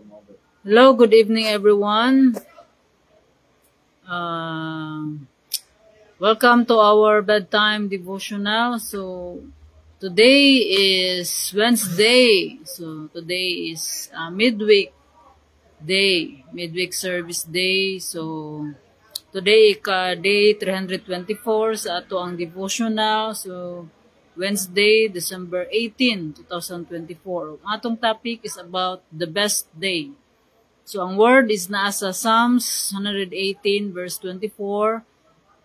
Hello, good evening, everyone. Welcome to our bedtime devotional. So, today is Wednesday. So, today is midweek service day. So, today day 324 sa ato ang devotional. So, Wednesday, December 18, 2024. Ang atong topic is about the best day. So, ang word is nasa Psalms 118 verse 24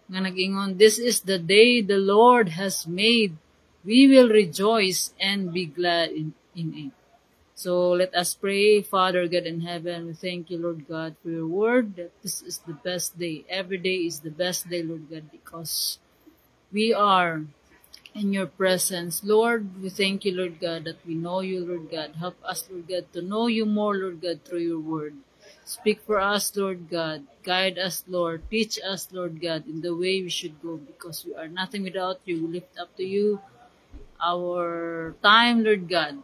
nga nag-ingon, "This is the day the Lord has made. We will rejoice and be glad in it." So, let us pray. Father God in heaven, we thank you, Lord God, for your word that this is the best day. Every day is the best day, Lord God, because we are in your presence. Lord, we thank you, Lord God, that we know you, Lord God. Help us, Lord God, to know you more, Lord God, through your word. Speak for us, Lord God. Guide us, Lord. Teach us, Lord God, in the way we should go, because we are nothing without you. We lift up to you our time, Lord God.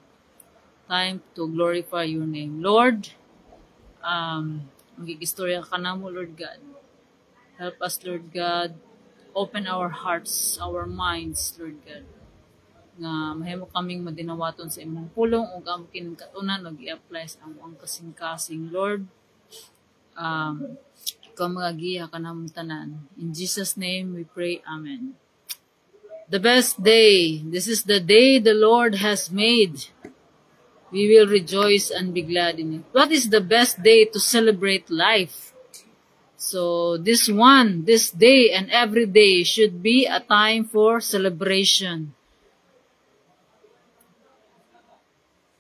Time to glorify your name. Lord, magigistorya ka na mo, Lord God. Help us, Lord God. Open our hearts, our minds, Lord God. Nga mahimo kaming madinawaton sa imong pulong ug ang kinakatunan ug i-apply sa among kasing-kasing, Lord. Ikaw magagiya ka namong tanan. In Jesus' name we pray, Amen. The best day. This is the day the Lord has made. We will rejoice and be glad in it. What is the best day to celebrate life? So this day and every day should be a time for celebration.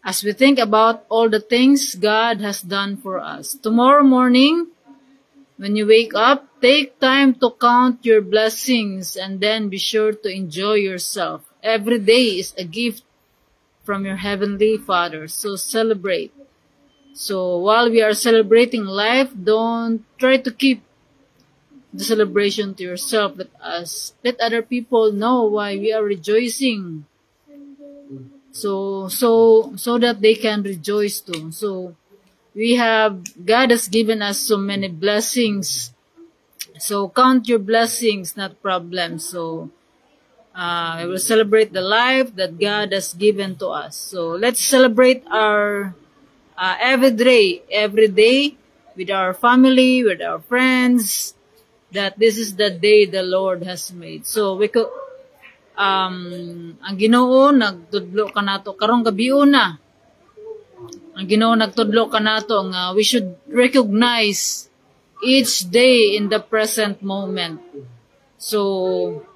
As we think about all the things God has done for us. Tomorrow morning, when you wake up, take time to count your blessings and then be sure to enjoy yourself. Every day is a gift from your Heavenly Father, so celebrate. So while we are celebrating life, don't try to keep the celebration to yourself. Let other people know why we are rejoicing. So that they can rejoice too. So God has given us so many blessings. So count your blessings, not problems. So we will celebrate the life that God has given to us. So let's celebrate our every day with our family, with our friends, that this is the day the Lord has made. So we could ang Ginoo nagtudlo kanato karong gabi na. Ang Ginoo nagtudlo kanato nga we should recognize each day in the present moment. So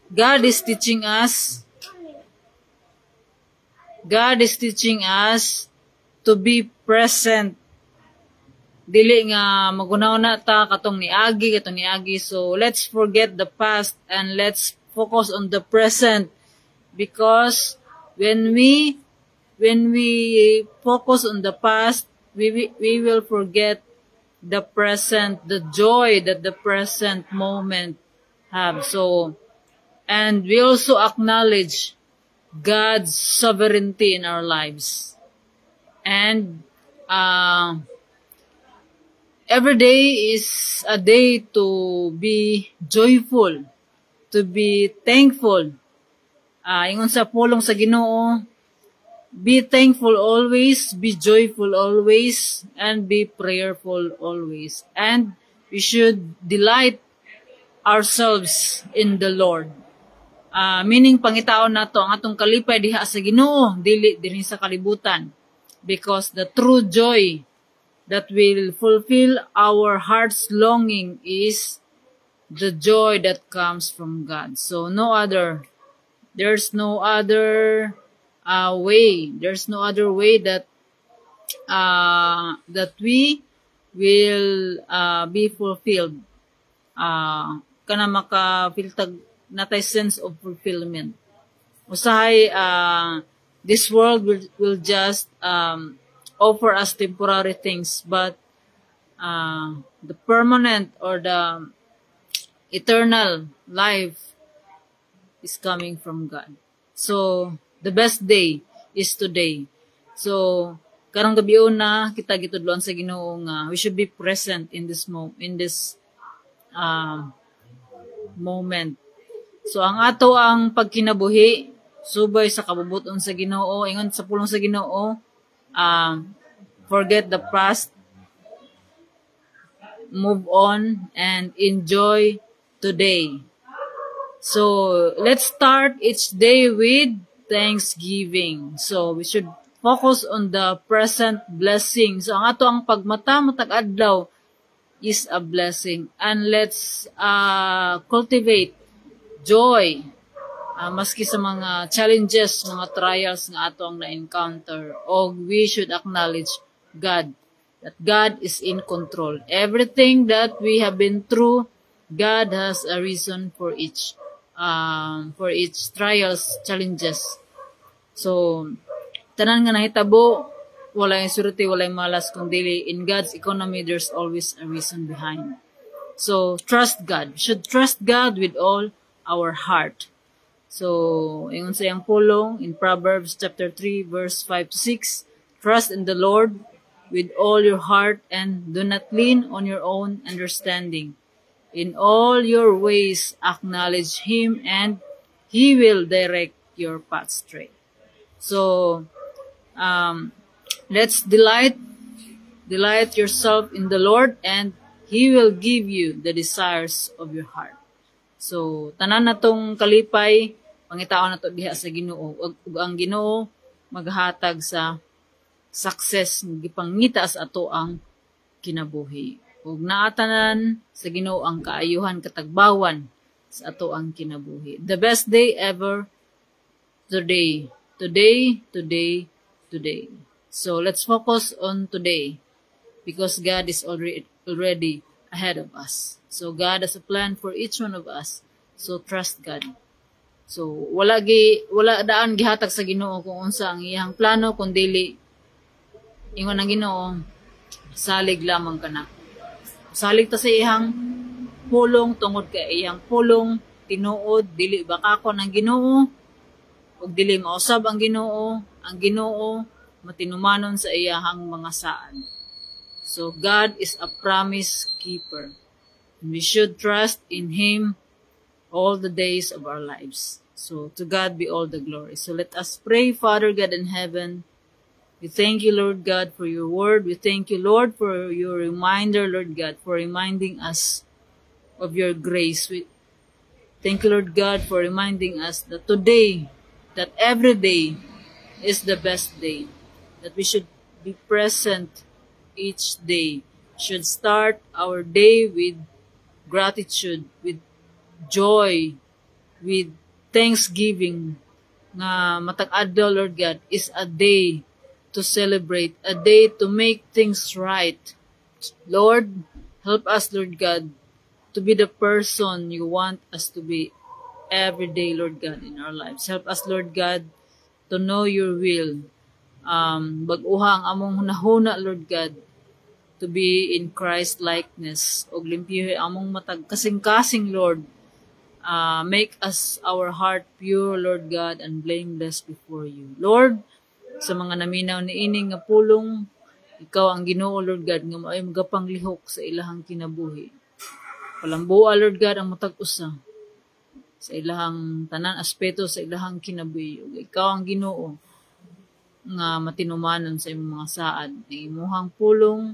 God is teaching us to be present. Dili nga magunaw na ta katong niagi. So let's forget the past and let's focus on the present, because when we focus on the past, we will forget the present, the joy that the present moment have. So, and we also acknowledge God's sovereignty in our lives. And every day is a day to be joyful, to be thankful. Ingon sa pulong sa Ginoo, be thankful always, be joyful always, and be prayerful always. And we should delight ourselves in the Lord. Meaning pangitaon nato ang atong kalipay diha sa Ginoo, dili dinhi sa kalibutan. Because the true joy that will fulfill our heart's longing is the joy that comes from God. So there's no other way. There's no other way that we will be fulfilled. Kana makafiltag natay sense of fulfillment. Usahay this world will just offer us temporary things, but the permanent or the eternal life is coming from God. So the best day is today. So karong gabion na kita gitudloan sa Ginoo nga we should be present in this moment. So ang ato ang pagkinabuhi subay sa kabubuton sa Ginoo, ingon sa pulong sa Ginoo, forget the past, move on and enjoy today. So let's start each day with thanksgiving. So we should focus on the present blessing. So ang ato ang pagmata matag adlaw is a blessing, and let's cultivate joy maski sa mga challenges, mga trials nga ato ang na-encounter. O we should acknowledge God, that God is in control. Everything that we have been through, God has a reason for each trials, challenges. So tanan nga nahitabo, walay surety, walay malas, kundi in God's economy, there's always a reason behind. So, trust God. We should trust God with all our heart. So, ingon sa iyang pulong, in Proverbs chapter 3, verse 5 to 6, trust in the Lord with all your heart and do not lean on your own understanding. In all your ways, acknowledge Him and He will direct your path straight. So, let's delight yourself in the Lord and He will give you the desires of your heart. So, tanan natong kalipay, pangitaon nato diha sa Ginoo. Ug ang Ginoo maghatag sa success, gipangita sa ato ang kinabuhi. Ug naatanan sa Ginoo ang kaayuhan, katagbawan sa ato ang kinabuhi. The best day ever, today. So let's focus on today because God is already ahead of us. So God has a plan for each one of us. So trust God. So wala daan gihatag sa Ginoo kung unsa ang iyang plano, kundi ingon ang Ginoo, salig lamang kana. Salig ta sa iyang pulong tungod kay iyang pulong tinuod dili bakakon ang Ginoo. Ug dili mausab ang Ginoo matinumanon sa iyahang mga saan. So God is a promise keeper. And we should trust in Him all the days of our lives. So to God be all the glory. So let us pray. Father God in heaven, we thank you, Lord God, for your word. We thank you, Lord, for your reminder, Lord God, for reminding us of your grace. We thank you, Lord God, for reminding us that today, that every day is the best day, that we should be present each day, should start our day with gratitude, with joy, with thanksgiving, nga matag adlaw, Lord God, is a day to celebrate, a day to make things right. Lord, help us, Lord God, to be the person you want us to be every day, Lord God, in our lives. Help us, Lord God, to know your will. Bag-uha ang among hunahuna, Lord God, to be in Christ likeness. Og limpyo among matag kasing-kasing, Lord. Make us our heart pure, Lord God, and blameless before you. Lord, sa mga naminaw ni ining nga pulong, ikaw ang Ginoo, Lord God, nga maay magapanglihok sa ilahang kinabuhi. Palambua, Lord God, ang matag usa sa ilahang tanan aspeto sa ilahang kinabuhi. Ug ikaw ang Ginoo nga matinumanon sa imong mga saad. Ang imuhang pulong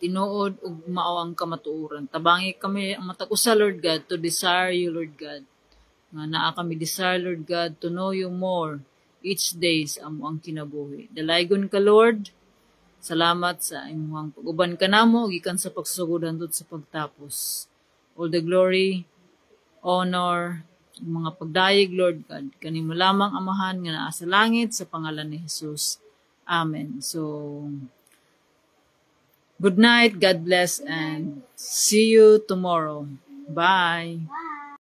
tinuod ug mao ang kamatuoran. Tabangi kami ang matag usa, Lord God, to desire you, Lord God. Nga naa kami desire, Lord God, to know you more each day sa amuang kinabuhi. Dalaygon ka, Lord. Salamat sa imong pag-uban kanamo gikan sa pagsusugodan tut sa pagtapos. All the glory, honor, mga pagdayeg, Lord God, kanimo lamang amahan nga naa sa langit sa pangalan ni Jesus. Amen. So, good night, God bless, and see you tomorrow. Bye.